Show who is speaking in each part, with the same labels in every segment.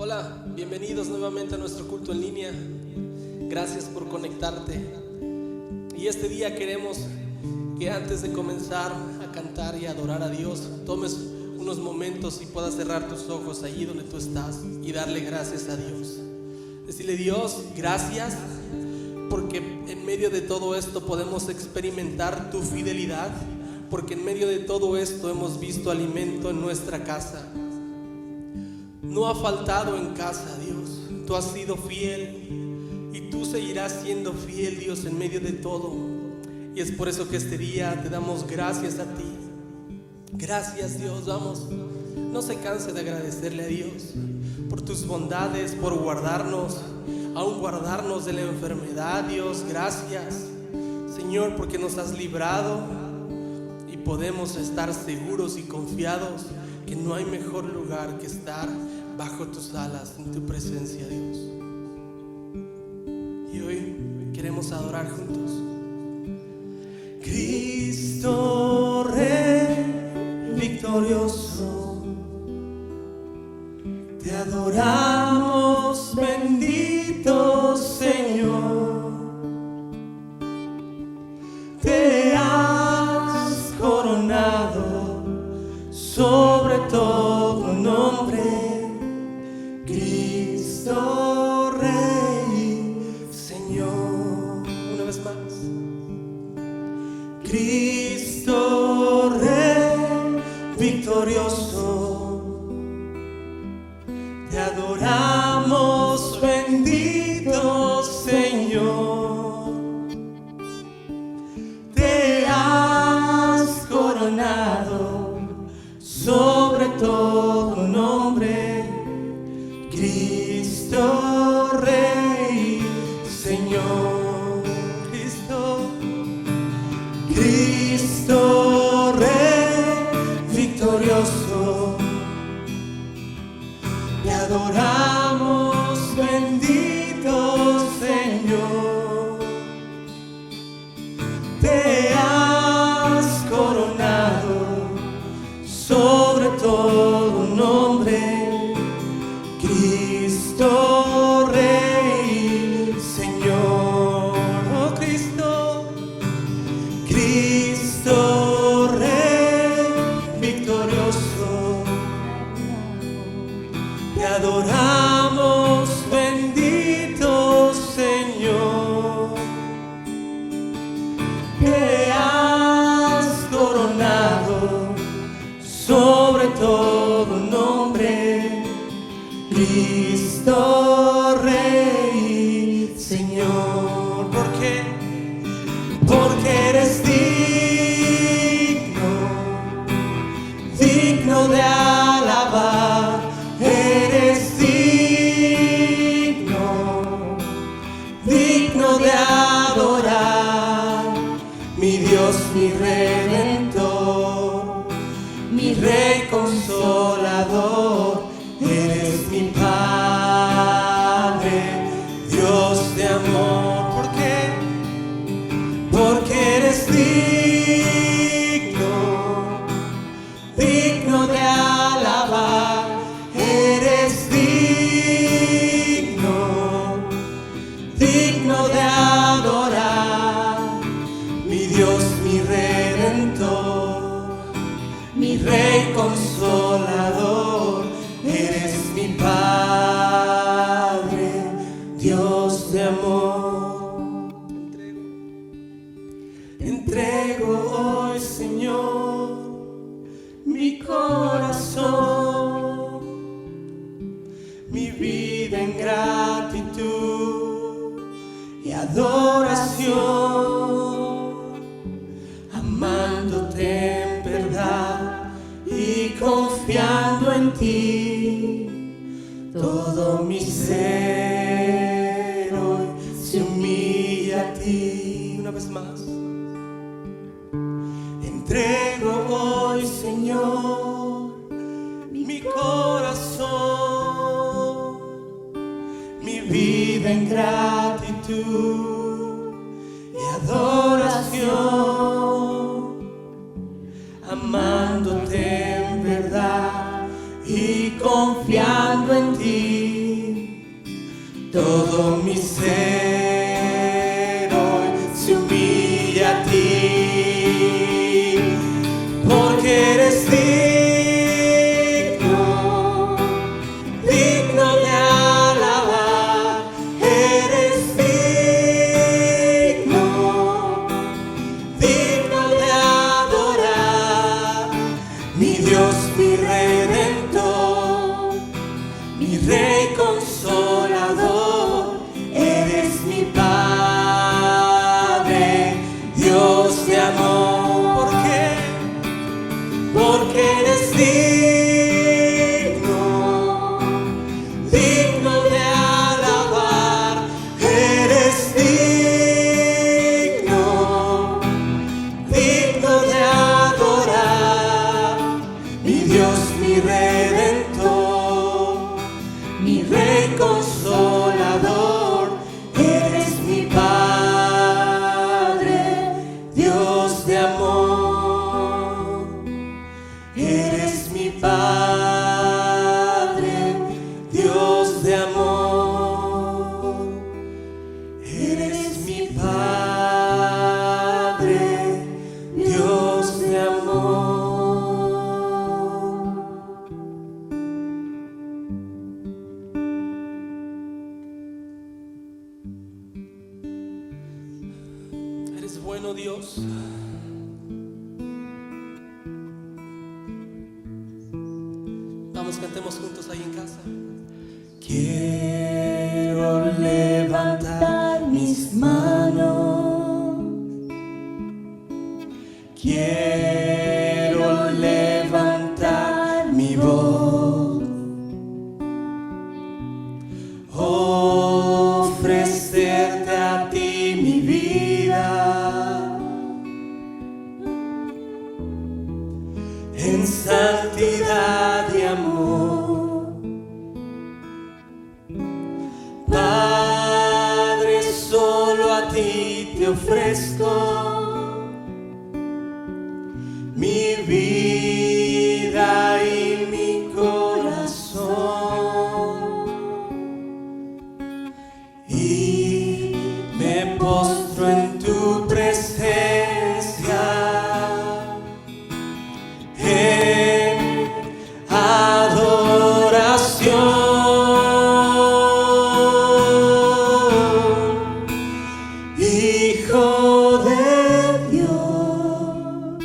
Speaker 1: Hola, bienvenidos nuevamente a nuestro culto en línea. Gracias por conectarte. Y este día queremos que antes de comenzar a cantar y a adorar a Dios, tomes unos momentos y puedas cerrar tus ojos allí donde tú estás y darle gracias a Dios. Decirle: Dios, gracias, porque en medio de todo esto podemos experimentar tu fidelidad, porque en medio de todo esto hemos visto alimento en nuestra casa. No ha faltado en casa, Dios. Tú has sido fiel y tú seguirás siendo fiel, Dios, en medio de todo. Y es por eso que este día te damos gracias a ti. Gracias, Dios. Vamos, no se canse de agradecerle a Dios por tus bondades, por guardarnos, aún guardarnos de la enfermedad. Dios, gracias, Señor, porque nos has librado y podemos estar seguros y confiados que no hay mejor lugar que estar bajo tus alas, en tu presencia, Dios. Y hoy queremos adorar juntos. Cristo Rey victorioso, te adoramos, bendito Señor. Te has coronado sobre todo nombre, Cristo Rey, Señor. Una vez más. Cristo Rey victorioso, te adoramos, bendito Señor. Te has coronado sobre todo nombre, Cristo Rey, Señor. Cristo Rey victorioso, te adoramos, bendito Señor. Te has coronado sobre todo nombre, Cristo Rey, Señor. Oh Cristo, Cristo Rey victorioso, te adoramos, bendito Señor. Te has coronado sobre todo nombre, Cristo Rey, Señor. ¿Por qué? Porque eres digno de alabar. Eres digno de adorar. Mi Dios, mi Redentor, mi Rey consolador. Eres mi Padre, Dios de amor. ¿Por qué? Porque eres digno de alabar. Eres digno de adorar. Mi Dios, mi Redentor, mi Rey consolador. Eres mi Padre, Dios de amor. Entrego hoy, Señor, mi corazón, mi vida en gratitud y adoración, amándote en verdad y confiando en ti. Todo mi ser hoy se humilla a ti. Una vez más. Entrego hoy, Señor, mi corazón, mi vida en gratitud y adoración, amándote en verdad y confiando esperando en ti. Todo mi ser hoy se humilla a ti, porque eres digno, digno de alabar. Eres digno, digno de adorar. Mi Dios, mi Redentor, mi Rey consolador. Eres mi Padre, Dios de amor. ¿Por qué? Porque eres digno, digno de alabar. Eres digno, digno de adorar. Mi Dios, mi Redentor, mi Rey consolador. Eres mi Padre, Dios de amor. Eres mi Padre, Dios de amor. Eres mi Padre, Dios de amor. Eres bueno, Dios. Vamos, cantemos juntos ahí en casa. Quiero levantar mis manos, quiero levantar mi voz, ofrecerte a ti mi vida en santidad y amor. Padre, solo a ti te ofrezco mi vida y mi corazón, y me postro en tu presencia en adoración. Hijo de Dios,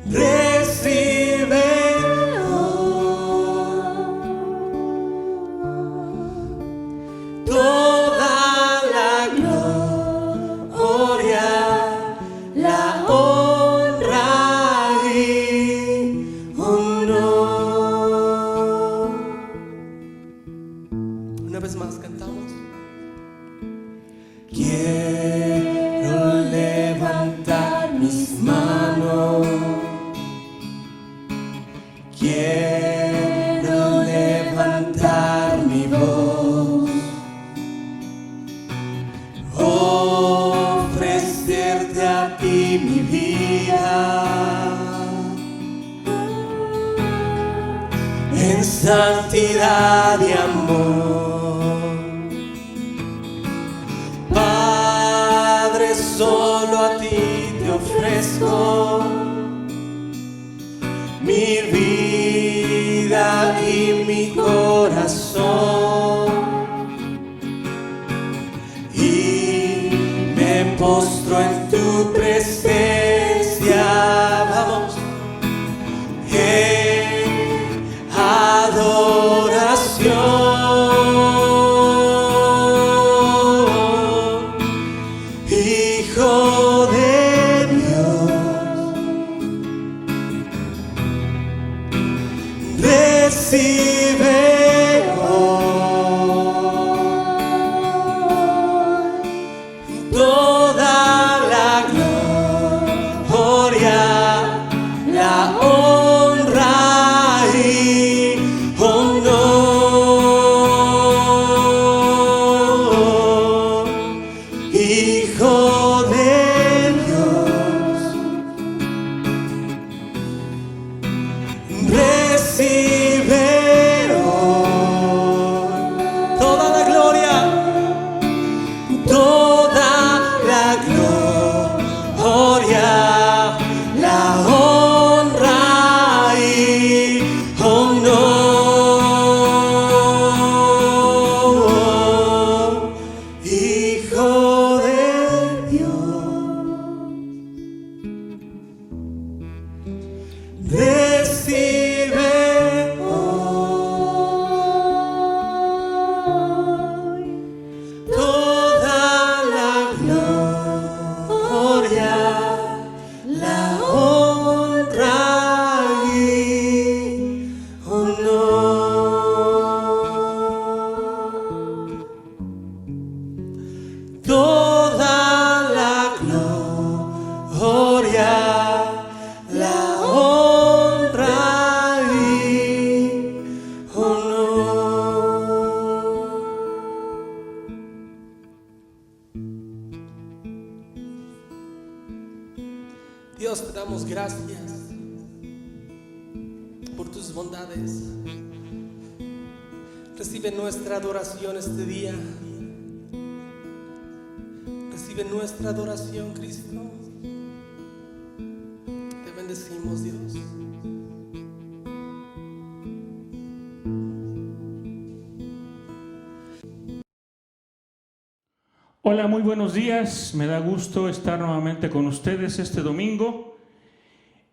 Speaker 1: recibe toda la gloria, la honra y honor. Una vez más cantamos. Quiero levantar mis manos, quiero levantar mi voz, ofrecerte a ti mi vida en santidad y amor. Padre, solo a ti te ofrezco mi vida y mi corazón, y me postro en tu presencia. Vamos, en adoración. Hijo de Dios, recibe hoy toda la gloria, la honra y honor. Hijo de Dios, tus bondades. Recibe nuestra adoración este día. Recibe nuestra adoración, Cristo. Te bendecimos, Dios.
Speaker 2: Hola, muy buenos días. Me da gusto estar nuevamente con ustedes este domingo.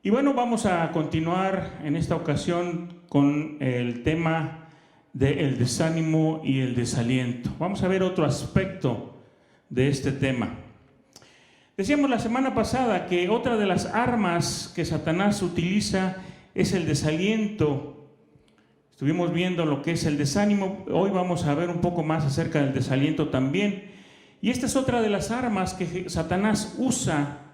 Speaker 2: Y bueno, vamos a continuar en esta ocasión con el tema del desánimo y el desaliento. Vamos a ver otro aspecto de este tema. Decíamos la semana pasada que otra de las armas que Satanás utiliza es el desaliento. Estuvimos viendo lo que es el desánimo. Hoy vamos a ver un poco más acerca del desaliento también. Y esta es otra de las armas que Satanás usa.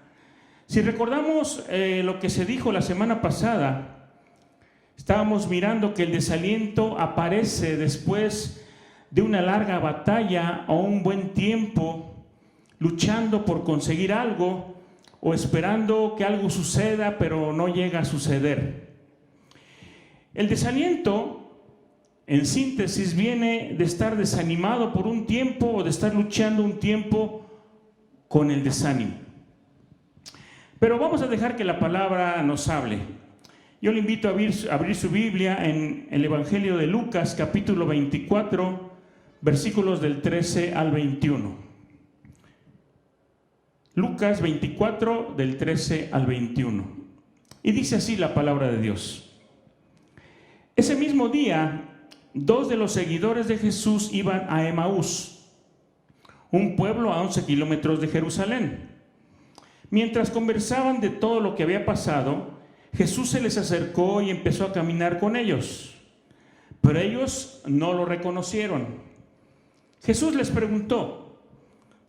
Speaker 2: Si recordamos lo que se dijo la semana pasada, estábamos mirando que el desaliento aparece después de una larga batalla o un buen tiempo, luchando por conseguir algo o esperando que algo suceda, pero no llega a suceder. El desaliento, en síntesis, viene de estar desanimado por un tiempo o de estar luchando un tiempo con el desánimo. Pero vamos a dejar que la palabra nos hable. Yo le invito a abrir su Biblia en el Evangelio de Lucas, capítulo 24, versículos del 13 al 21. Lucas 24, del 13 al 21. Y dice así la palabra de Dios. Ese mismo día, dos de los seguidores de Jesús iban a Emaús, un pueblo a 11 kilómetros de Jerusalén. Mientras conversaban de todo lo que había pasado, Jesús se les acercó y empezó a caminar con ellos, pero ellos no lo reconocieron. Jesús les preguntó: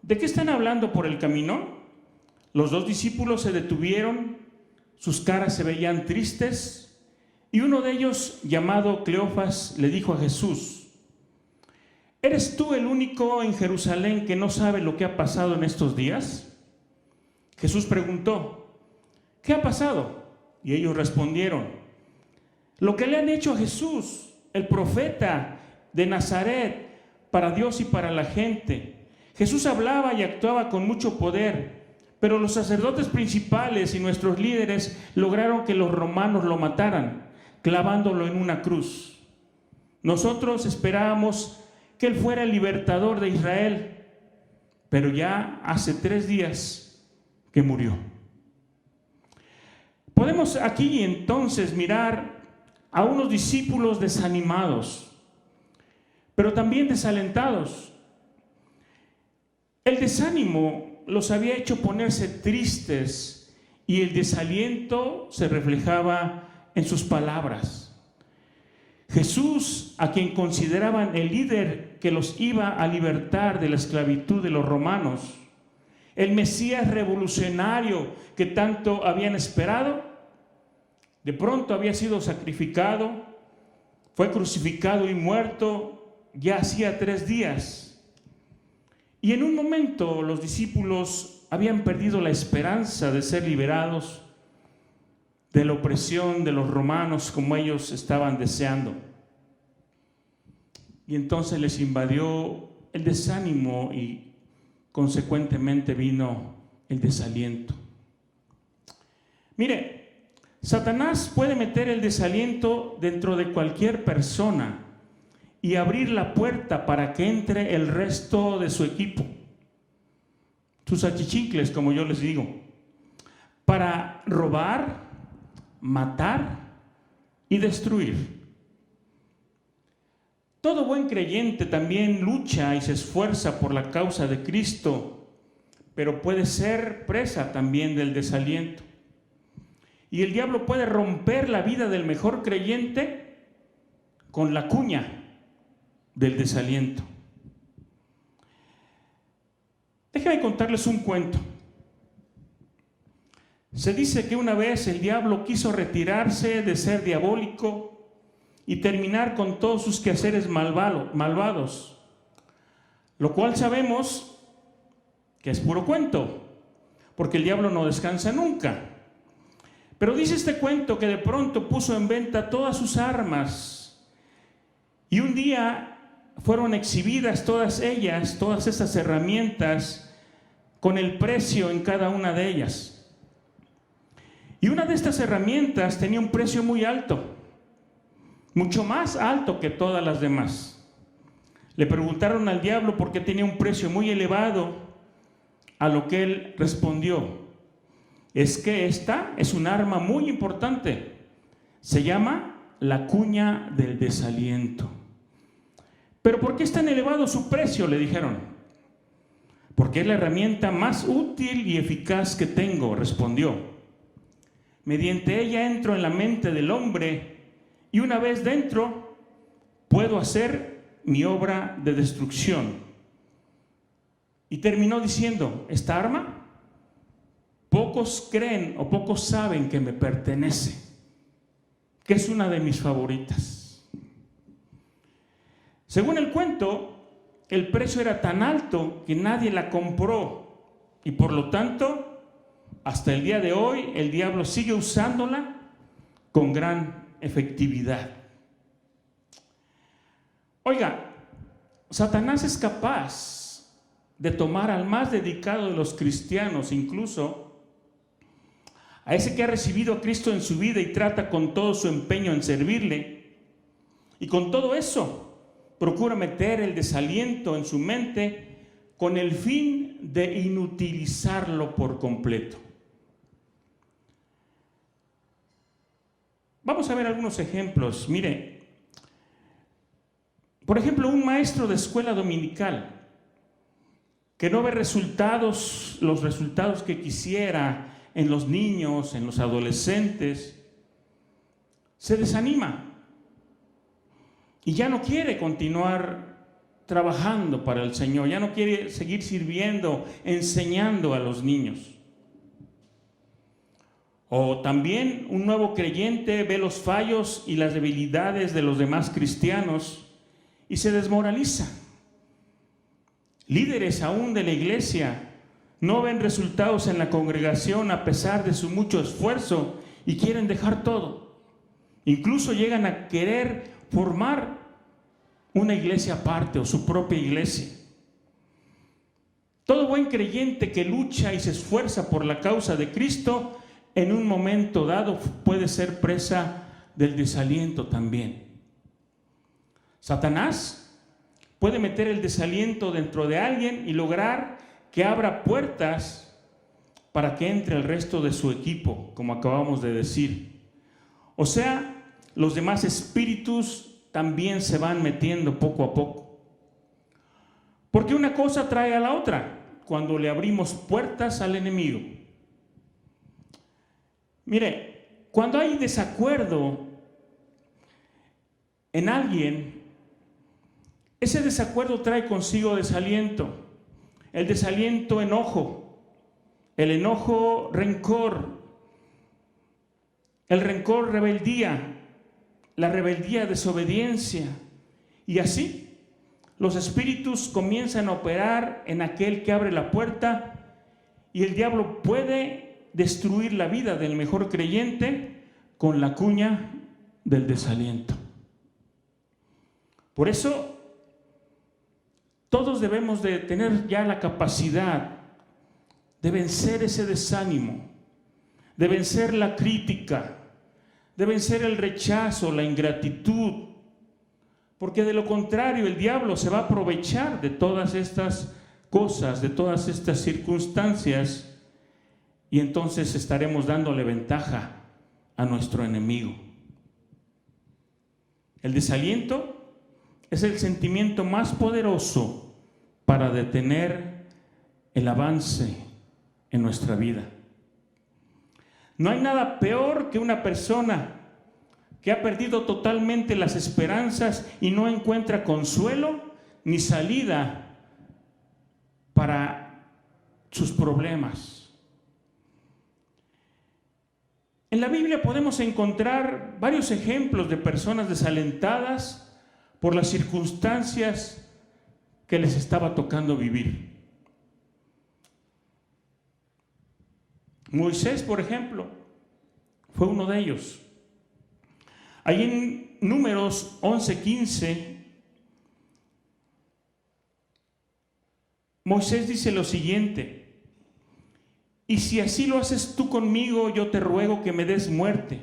Speaker 2: ¿de qué están hablando por el camino? Los dos discípulos se detuvieron, sus caras se veían tristes. Y uno de ellos, llamado Cleofas, le dijo a Jesús: ¿eres tú el único en Jerusalén que no sabe lo que ha pasado en estos días? Jesús preguntó: ¿qué ha pasado? Y ellos respondieron: lo que le han hecho a Jesús, el profeta de Nazaret, para Dios y para la gente. Jesús hablaba y actuaba con mucho poder, pero los sacerdotes principales y nuestros líderes lograron que los romanos lo mataran, clavándolo en una cruz. Nosotros esperábamos que Él fuera el libertador de Israel, pero ya hace 3 días que murió. Podemos aquí entonces mirar a unos discípulos desanimados, pero también desalentados. El desánimo los había hecho ponerse tristes y el desaliento se reflejaba en sus palabras. Jesús, a quien consideraban el líder que los iba a libertar de la esclavitud de los romanos, el Mesías revolucionario que tanto habían esperado, de pronto había sido sacrificado, fue crucificado y muerto ya hacía 3 días. Y en un momento los discípulos habían perdido la esperanza de ser liberados de la opresión de los romanos como ellos estaban deseando. Y entonces les invadió el desánimo y consecuentemente vino el desaliento. Mire, Satanás puede meter el desaliento dentro de cualquier persona y abrir la puerta para que entre el resto de su equipo, sus achichincles, como yo les digo, para robar, matar y destruir. Todo buen creyente también lucha y se esfuerza por la causa de Cristo, pero puede ser presa también del desaliento. Y el diablo puede romper la vida del mejor creyente con la cuña del desaliento. Déjenme contarles un cuento. Se dice que una vez el diablo quiso retirarse de ser diabólico y terminar con todos sus quehaceres malvados, lo cual sabemos que es puro cuento, porque el diablo no descansa nunca. Pero dice este cuento que de pronto puso en venta todas sus armas y un día fueron exhibidas todas ellas, todas esas herramientas, con el precio en cada una de ellas. Y una de estas herramientas tenía un precio muy alto, mucho más alto que todas las demás. Le preguntaron al diablo por qué tenía un precio muy elevado, a lo que él respondió: es que esta es un arma muy importante, se llama la cuña del desaliento. ¿Pero por qué es tan elevado su precio?, le dijeron. Porque es la herramienta más útil y eficaz que tengo, respondió. Mediante ella entro en la mente del hombre y una vez dentro puedo hacer mi obra de destrucción. Y terminó diciendo: esta arma, pocos creen o pocos saben que me pertenece, que es una de mis favoritas. Según el cuento, el precio era tan alto que nadie la compró y por lo tanto, hasta el día de hoy, el diablo sigue usándola con gran efectividad. Oiga, Satanás es capaz de tomar al más dedicado de los cristianos, incluso a ese que ha recibido a Cristo en su vida y trata con todo su empeño en servirle, y con todo eso procura meter el desaliento en su mente con el fin de inutilizarlo por completo. Vamos a ver algunos ejemplos. Mire, por ejemplo, un maestro de escuela dominical que no ve los resultados que quisiera en los niños, en los adolescentes, se desanima y ya no quiere continuar trabajando para el Señor, ya no quiere seguir sirviendo, enseñando a los niños. O también un nuevo creyente ve los fallos y las debilidades de los demás cristianos y se desmoraliza. Líderes aún de la iglesia no ven resultados en la congregación a pesar de su mucho esfuerzo y quieren dejar todo. Incluso llegan a querer formar una iglesia aparte o su propia iglesia. Todo buen creyente que lucha y se esfuerza por la causa de Cristo, en un momento dado puede ser presa del desaliento también. Satanás puede meter el desaliento dentro de alguien y lograr que abra puertas para que entre el resto de su equipo, como acabamos de decir. O sea, los demás espíritus también se van metiendo poco a poco. Porque una cosa trae a la otra cuando le abrimos puertas al enemigo. Mire, cuando hay desacuerdo en alguien, ese desacuerdo trae consigo desaliento. El desaliento, enojo. El enojo, rencor. El rencor, rebeldía. La rebeldía, desobediencia. Y así, los espíritus comienzan a operar en aquel que abre la puerta y el diablo puede destruir la vida del mejor creyente con la cuña del desaliento. Por eso, todos debemos de tener ya la capacidad de vencer ese desánimo, de vencer la crítica, de vencer el rechazo, la ingratitud, porque de lo contrario el diablo se va a aprovechar de todas estas cosas, de todas estas circunstancias, y entonces estaremos dándole ventaja a nuestro enemigo. El desaliento es el sentimiento más poderoso para detener el avance en nuestra vida. No hay nada peor que una persona que ha perdido totalmente las esperanzas y no encuentra consuelo ni salida para sus problemas. En la Biblia podemos encontrar varios ejemplos de personas desalentadas por las circunstancias que les estaba tocando vivir. Moisés, por ejemplo, fue uno de ellos. Ahí en Números 11:15, Moisés dice lo siguiente: y si así lo haces tú conmigo, yo te ruego que me des muerte,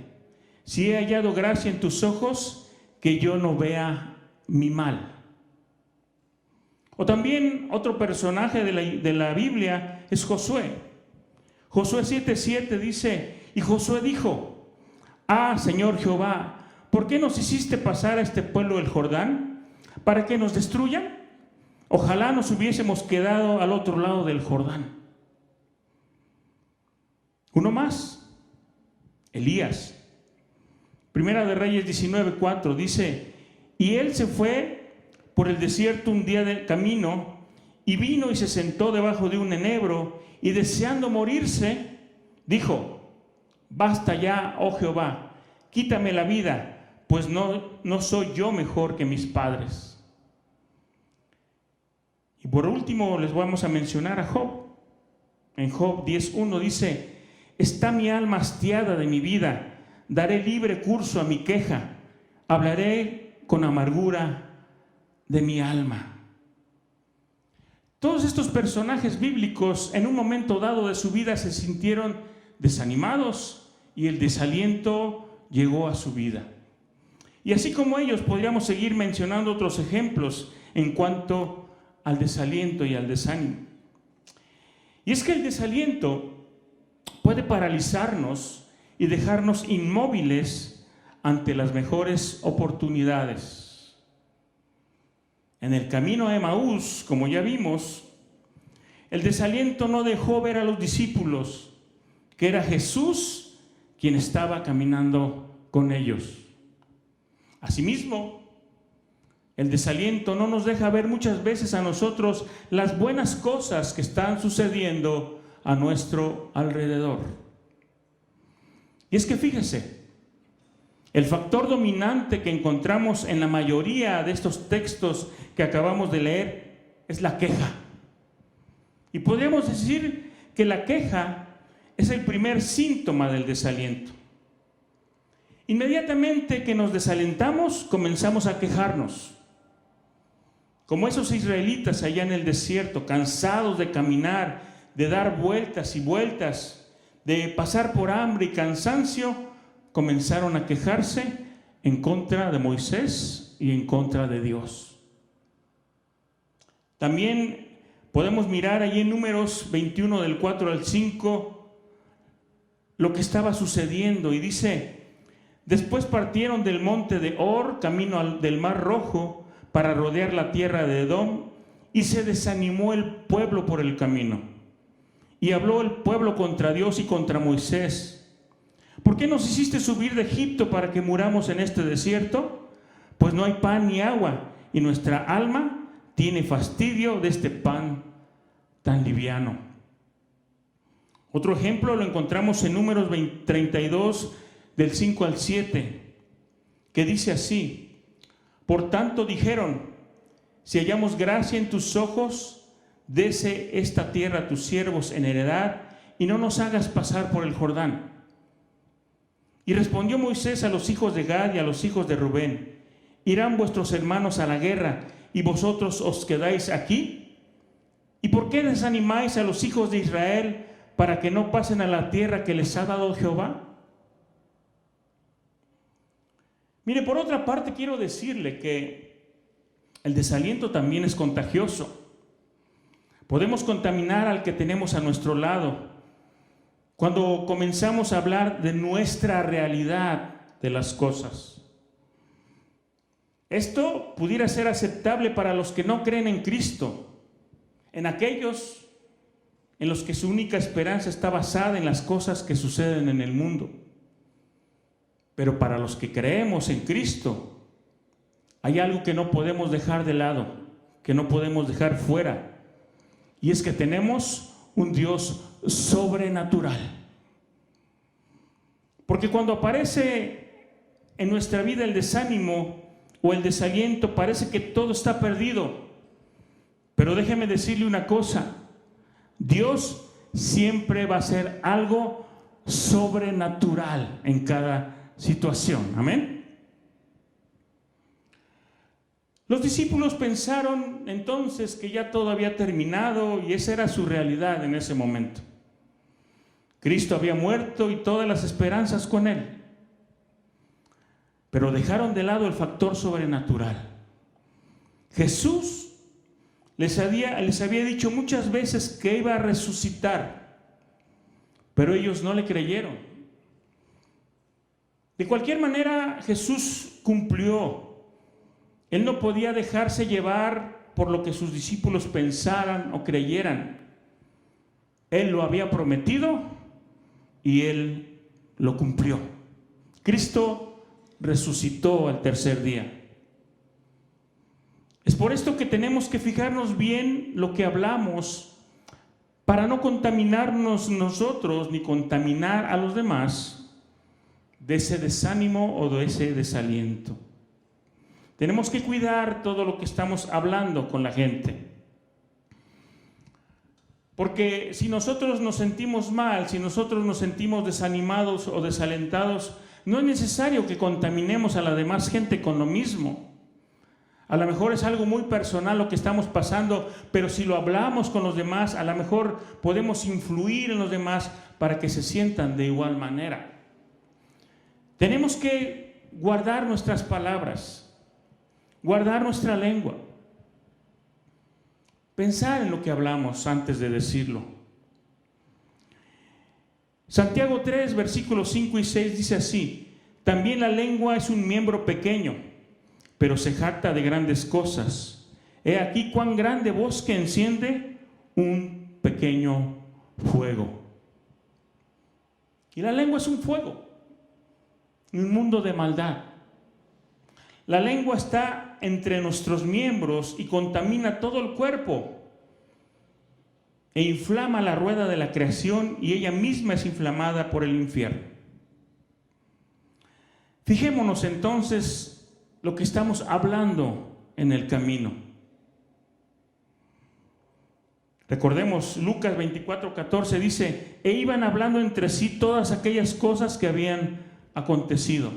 Speaker 2: si he hallado gracia en tus ojos, que yo no vea mi mal. O también otro personaje de la Biblia es Josué. Josué 7:7 dice: y Josué dijo: ah, Señor Jehová, ¿por qué nos hiciste pasar a este pueblo el Jordán? ¿Para que nos destruyan? Ojalá nos hubiésemos quedado al otro lado del Jordán. Uno más, Elías. Primera de Reyes 19:4 dice: y él se fue por el desierto un día de camino, y vino y se sentó debajo de un enebro, y deseando morirse, dijo: basta ya, oh Jehová, quítame la vida, pues no soy yo mejor que mis padres. Y por último les vamos a mencionar a Job. En Job 10:1 dice: está mi alma hastiada de mi vida, daré libre curso a mi queja, hablaré con amargura de mi alma. Todos estos personajes bíblicos en un momento dado de su vida se sintieron desanimados y el desaliento llegó a su vida. Y así como ellos, podríamos seguir mencionando otros ejemplos en cuanto al desaliento y al desánimo. Y es que el desaliento puede paralizarnos y dejarnos inmóviles ante las mejores oportunidades. En el camino a Emaús, como ya vimos, el desaliento no dejó ver a los discípulos que era Jesús quien estaba caminando con ellos. Asimismo, el desaliento no nos deja ver muchas veces a nosotros las buenas cosas que están sucediendo a nuestro alrededor. Y es que fíjese, el factor dominante que encontramos en la mayoría de estos textos que acabamos de leer es la queja. Y podríamos decir que la queja es el primer síntoma del desaliento. Inmediatamente que nos desalentamos, comenzamos a quejarnos. Como esos israelitas allá en el desierto, cansados de caminar, de dar vueltas y vueltas, de pasar por hambre y cansancio, comenzaron a quejarse en contra de Moisés y en contra de Dios. También podemos mirar allí en Números 21 del 4 al 5 lo que estaba sucediendo, y dice: después partieron del monte de Hor, camino del Mar Rojo, para rodear la tierra de Edom, y se desanimó el pueblo por el camino. Y habló el pueblo contra Dios y contra Moisés: ¿por qué nos hiciste subir de Egipto para que muramos en este desierto? Pues no hay pan ni agua, y nuestra alma tiene fastidio de este pan tan liviano. Otro ejemplo lo encontramos en Números 32, del 5 al 7, que dice así: por tanto dijeron: si hallamos gracia en tus ojos, dese esta tierra a tus siervos en heredad, y no nos hagas pasar por el Jordán. Y respondió Moisés a los hijos de Gad y a los hijos de Rubén: ¿irán vuestros hermanos a la guerra y vosotros os quedáis aquí? ¿Y por qué desanimáis a los hijos de Israel para que no pasen a la tierra que les ha dado Jehová? Mire, por otra parte quiero decirle que el desaliento también es contagioso. Podemos contaminar al que tenemos a nuestro lado cuando comenzamos a hablar de nuestra realidad de las cosas. Esto pudiera ser aceptable para los que no creen en Cristo, en aquellos en los que su única esperanza está basada en las cosas que suceden en el mundo. Pero para los que creemos en Cristo, hay algo que no podemos dejar de lado, que no podemos dejar fuera, y es que tenemos un Dios sobrenatural. Porque cuando aparece en nuestra vida el desánimo o el desaliento, parece que todo está perdido. Pero déjeme decirle una cosa: Dios siempre va a hacer algo sobrenatural en cada situación. Amén. Los discípulos pensaron entonces que ya todo había terminado y esa era su realidad en ese momento. Cristo había muerto y todas las esperanzas con él. Pero dejaron de lado el factor sobrenatural. Jesús les había dicho muchas veces que iba a resucitar, pero ellos no le creyeron. De cualquier manera, Jesús cumplió. Él no podía dejarse llevar por lo que sus discípulos pensaran o creyeran. Él lo había prometido y Él lo cumplió. Cristo resucitó al tercer día. Es por esto que tenemos que fijarnos bien lo que hablamos para no contaminarnos nosotros ni contaminar a los demás de ese desánimo o de ese desaliento. Tenemos que cuidar todo lo que estamos hablando con la gente. Porque si nosotros nos sentimos mal, si nosotros nos sentimos desanimados o desalentados, no es necesario que contaminemos a la demás gente con lo mismo. A lo mejor es algo muy personal lo que estamos pasando, pero si lo hablamos con los demás, a lo mejor podemos influir en los demás para que se sientan de igual manera. Tenemos que guardar nuestras palabras, guardar nuestra lengua, pensar en lo que hablamos antes de decirlo. Santiago 3, versículos 5 y 6 dice así: también la lengua es un miembro pequeño, pero se jacta de grandes cosas. He aquí cuán grande bosque enciende un pequeño fuego. Y la lengua es un fuego, un mundo de maldad. La lengua está entre nuestros miembros y contamina todo el cuerpo e inflama la rueda de la creación, y ella misma es inflamada por el infierno. Fijémonos entonces lo que estamos hablando en el camino. Recordemos, Lucas 24:14 dice: e iban hablando entre sí todas aquellas cosas que habían acontecido.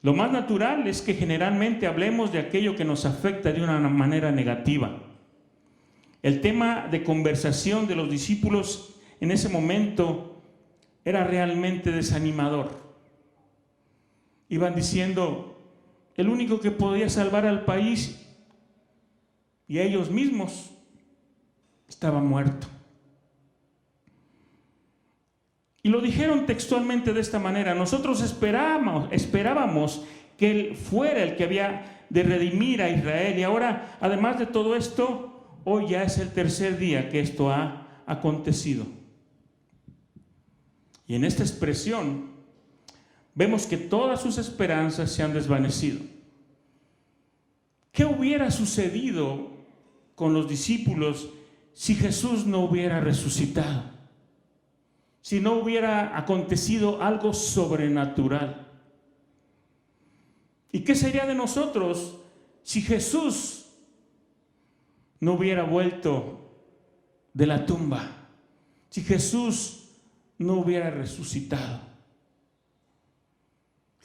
Speaker 2: Lo más natural es que generalmente hablemos de aquello que nos afecta de una manera negativa. El tema de conversación de los discípulos en ese momento era realmente desanimador. Iban diciendo: el único que podía salvar al país y a ellos mismos estaba muerto. Y lo dijeron textualmente de esta manera: nosotros esperábamos que Él fuera el que había de redimir a Israel, y ahora, además de todo esto, hoy ya es el tercer día que esto ha acontecido. Y en esta expresión vemos que todas sus esperanzas se han desvanecido. ¿Qué hubiera sucedido con los discípulos si Jesús no hubiera resucitado? Si no hubiera acontecido algo sobrenatural. ¿Y qué sería de nosotros si Jesús no hubiera vuelto de la tumba? Si Jesús no hubiera resucitado.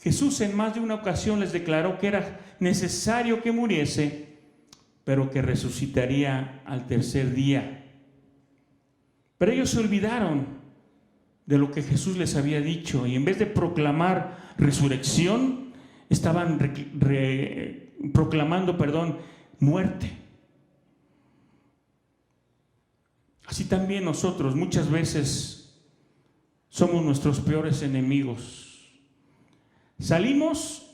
Speaker 2: Jesús en más de una ocasión les declaró que era necesario que muriese, pero que resucitaría al tercer día. Pero ellos se olvidaron de lo que Jesús les había dicho, y en vez de proclamar resurrección, estaban proclamando muerte. Así también nosotros muchas veces somos nuestros peores enemigos. Salimos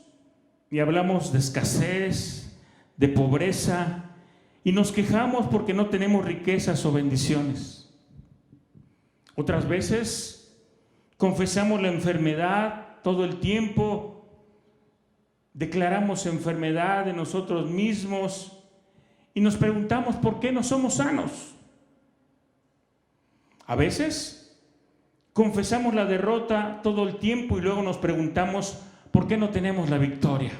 Speaker 2: y hablamos de escasez, de pobreza, y nos quejamos porque no tenemos riquezas o bendiciones. Otras veces confesamos la enfermedad todo el tiempo, declaramos enfermedad de nosotros mismos y nos preguntamos por qué no somos sanos. A veces confesamos la derrota todo el tiempo y luego nos preguntamos por qué no tenemos la victoria.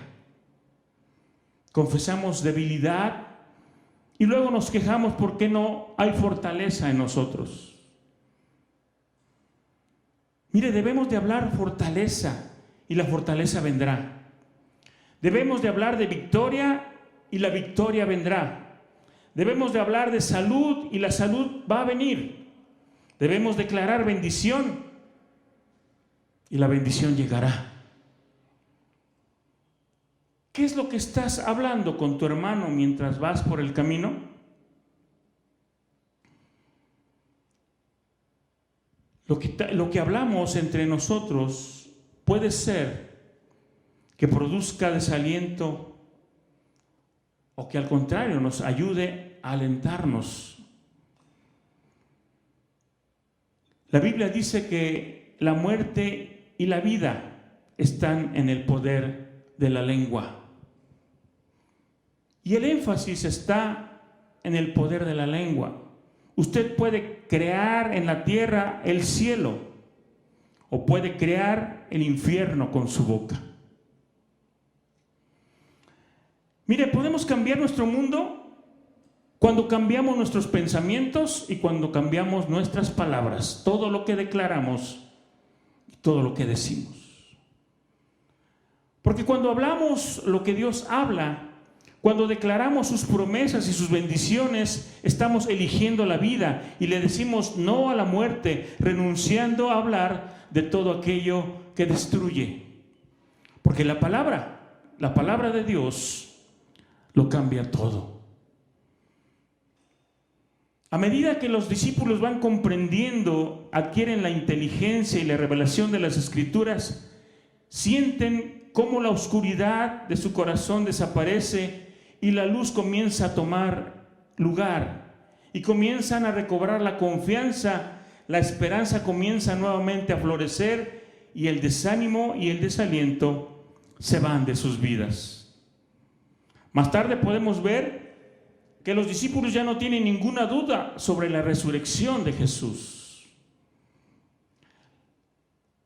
Speaker 2: Confesamos debilidad y luego nos quejamos por qué no hay fortaleza en nosotros. Mire, debemos de hablar fortaleza y la fortaleza vendrá. Debemos de hablar de victoria y la victoria vendrá. Debemos de hablar de salud y la salud va a venir. Debemos declarar bendición y la bendición llegará. ¿Qué es lo que estás hablando con tu hermano mientras vas por el camino? Lo que hablamos entre nosotros puede ser que produzca desaliento o que al contrario nos ayude a alentarnos. La Biblia dice que la muerte y la vida están en el poder de la lengua. Y el énfasis está en el poder de la lengua. Usted puede crear en la tierra el cielo o puede crear el infierno con su boca. Mire, podemos cambiar nuestro mundo cuando cambiamos nuestros pensamientos y cuando cambiamos nuestras palabras, todo lo que declaramos y todo lo que decimos. Porque cuando hablamos lo que Dios habla, cuando declaramos sus promesas y sus bendiciones, estamos eligiendo la vida y le decimos no a la muerte, renunciando a hablar de todo aquello que destruye. Porque la palabra de Dios lo cambia todo. A medida que los discípulos van comprendiendo, adquieren la inteligencia y la revelación de las Escrituras, sienten cómo la oscuridad de su corazón desaparece y la luz comienza a tomar lugar y comienzan a recobrar la confianza, la esperanza comienza nuevamente a florecer y el desánimo y el desaliento se van de sus vidas. Más tarde podemos ver que los discípulos ya no tienen ninguna duda sobre la resurrección de Jesús.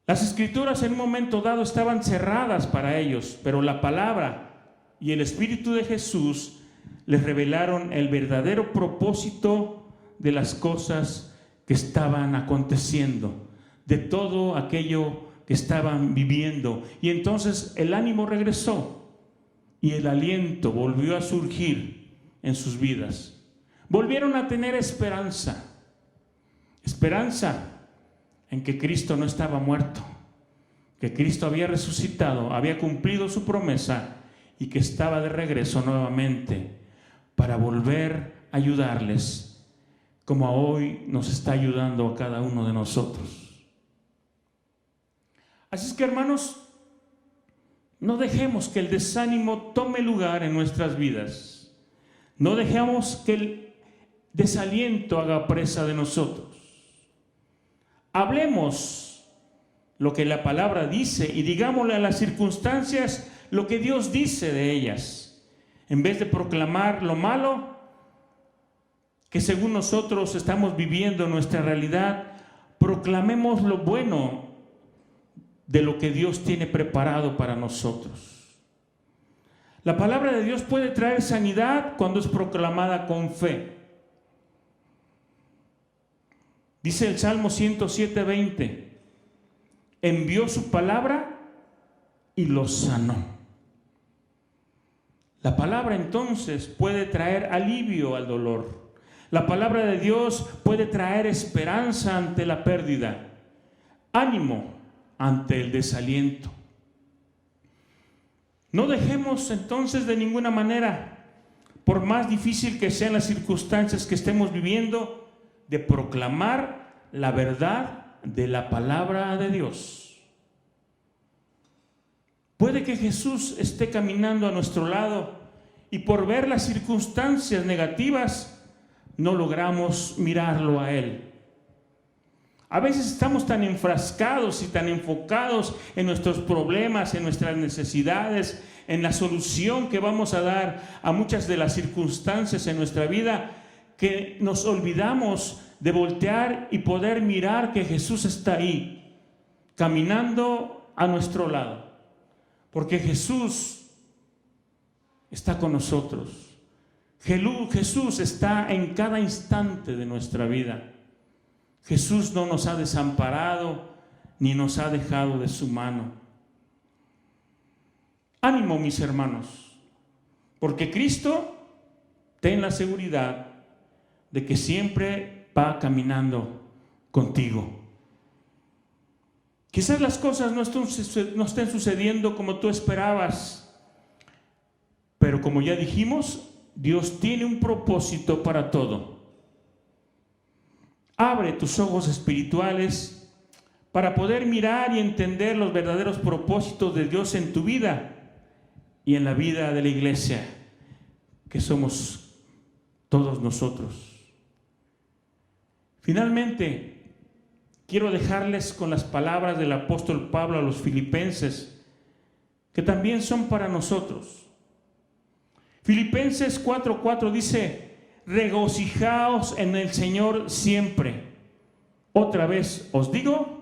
Speaker 2: Las Escrituras en un momento dado estaban cerradas para ellos, pero la palabra y el Espíritu de Jesús les revelaron el verdadero propósito de las cosas que estaban aconteciendo, de todo aquello que estaban viviendo. Y entonces el ánimo regresó y el aliento volvió a surgir en sus vidas. Volvieron a tener esperanza en que Cristo no estaba muerto, que Cristo había resucitado, había cumplido su promesa y que estaba de regreso nuevamente para volver a ayudarles como hoy nos está ayudando a cada uno de nosotros. Así es que, hermanos, no dejemos que el desánimo tome lugar en nuestras vidas. No dejemos que el desaliento haga presa de nosotros. Hablemos lo que la palabra dice y digámosle a las circunstancias lo que Dios dice de ellas. En vez de proclamar lo malo que según nosotros estamos viviendo en nuestra realidad, proclamemos lo bueno de lo que Dios tiene preparado para nosotros. La palabra de Dios puede traer sanidad cuando es proclamada con fe. Dice el Salmo 107:20, envió su palabra y los sanó. La palabra entonces puede traer alivio al dolor. La palabra de Dios puede traer esperanza ante la pérdida, ánimo ante el desaliento. No dejemos entonces de ninguna manera, por más difícil que sean las circunstancias que estemos viviendo, de proclamar la verdad de la palabra de Dios. Puede que Jesús esté caminando a nuestro lado y por ver las circunstancias negativas no logramos mirarlo a Él. A veces estamos tan enfrascados y tan enfocados en nuestros problemas, en nuestras necesidades, en la solución que vamos a dar a muchas de las circunstancias en nuestra vida, que nos olvidamos de voltear y poder mirar que Jesús está ahí, caminando a nuestro lado. Porque Jesús está con nosotros. Jesús está en cada instante de nuestra vida. Jesús no nos ha desamparado ni nos ha dejado de su mano. Ánimo, mis hermanos, porque Cristo, ten la seguridad de que siempre va caminando contigo. Quizás las cosas no estén sucediendo como tú esperabas, pero como ya dijimos, Dios tiene un propósito para todo. Abre tus ojos espirituales para poder mirar y entender los verdaderos propósitos de Dios en tu vida y en la vida de la iglesia, que somos todos nosotros. Finalmente, quiero dejarles con las palabras del apóstol Pablo a los filipenses, que también son para nosotros. Filipenses 4:4 dice: regocijaos en el Señor siempre. Otra vez os digo,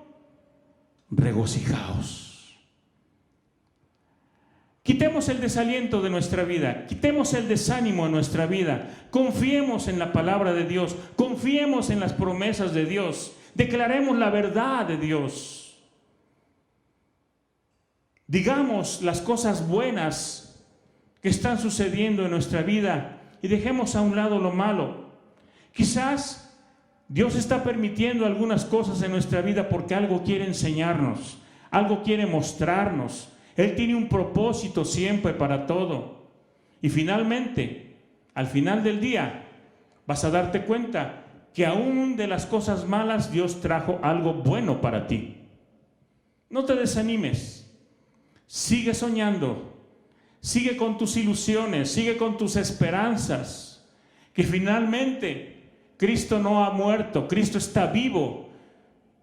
Speaker 2: regocijaos. Quitemos el desaliento de nuestra vida, quitemos el desánimo en nuestra vida, confiemos en la palabra de Dios, confiemos en las promesas de Dios, declaremos la verdad de Dios. Digamos las cosas buenas que están sucediendo en nuestra vida y dejemos a un lado lo malo. Quizás Dios está permitiendo algunas cosas en nuestra vida porque algo quiere enseñarnos, algo quiere mostrarnos. Él tiene un propósito siempre para todo. Y finalmente, al final del día, vas a darte cuenta que aún de las cosas malas Dios trajo algo bueno para ti. No te desanimes. Sigue soñando. Sigue con tus ilusiones. Sigue con tus esperanzas. Que finalmente Cristo no ha muerto. Cristo está vivo.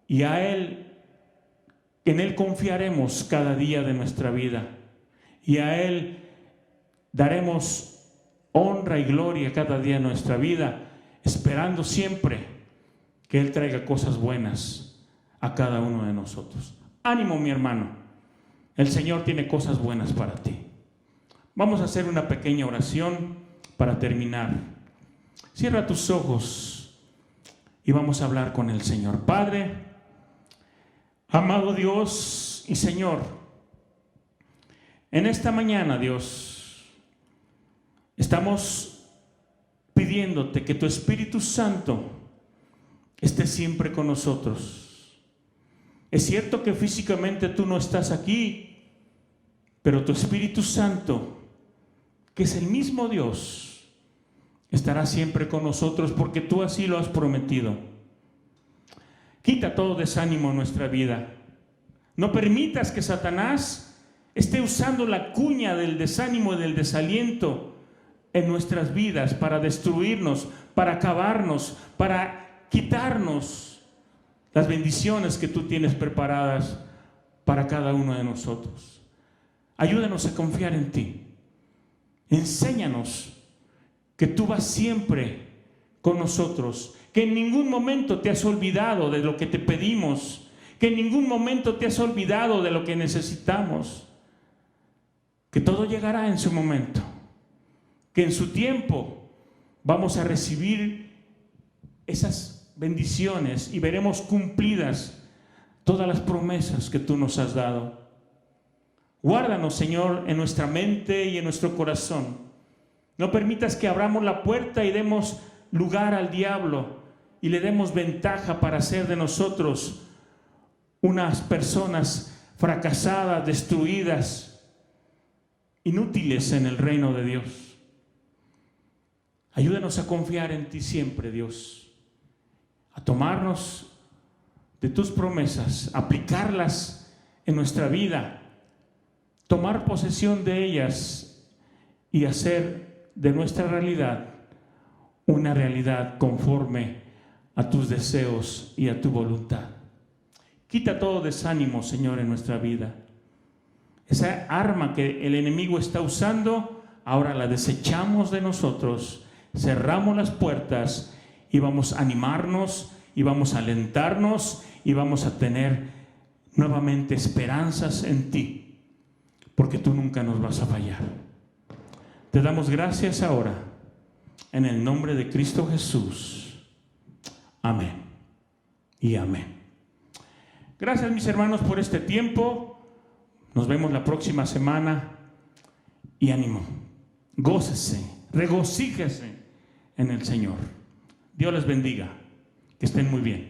Speaker 2: Y en Él confiaremos cada día de nuestra vida. Y a Él daremos honra y gloria cada día de nuestra vida, esperando siempre que Él traiga cosas buenas a cada uno de nosotros. Ánimo, mi hermano. El Señor tiene cosas buenas para ti. Vamos a hacer una pequeña oración para terminar. Cierra tus ojos y vamos a hablar con el Señor. Padre, amado Dios y Señor, en esta mañana, Dios, estamos pidiéndote que tu Espíritu Santo esté siempre con nosotros. Es cierto que físicamente tú no estás aquí, pero tu Espíritu Santo, que es el mismo Dios, estará siempre con nosotros porque tú así lo has prometido. Quita todo desánimo en nuestra vida. No permitas que Satanás esté usando la cuña del desánimo y del desaliento en nuestras vidas para destruirnos, para acabarnos, para quitarnos las bendiciones que tú tienes preparadas para cada uno de nosotros. Ayúdanos a confiar en ti. Enséñanos que tú vas siempre con nosotros, que en ningún momento te has olvidado de lo que te pedimos, que en ningún momento te has olvidado de lo que necesitamos, que todo llegará en su momento, que en su tiempo vamos a recibir esas bendiciones y veremos cumplidas todas las promesas que tú nos has dado. Guárdanos, Señor, en nuestra mente y en nuestro corazón. No permitas que abramos la puerta y demos lugar al diablo y le demos ventaja para hacer de nosotros unas personas fracasadas, destruidas, inútiles en el reino de Dios. Ayúdanos a confiar en ti siempre, Dios, a tomarnos de tus promesas, aplicarlas en nuestra vida, tomar posesión de ellas y hacer de nuestra realidad una realidad conforme a tus deseos y a tu voluntad. Quita todo desánimo, Señor, en nuestra vida. Esa arma que el enemigo está usando, ahora la desechamos de nosotros, cerramos las puertas y vamos a animarnos y vamos a alentarnos y vamos a tener nuevamente esperanzas en ti, porque tú nunca nos vas a fallar. Te damos gracias ahora, en el nombre de Cristo Jesús. Amén y amén. Gracias, mis hermanos, por este tiempo. Nos vemos la próxima semana. Y ánimo, gócese, regocíjese en el Señor. Dios les bendiga. Que estén muy bien.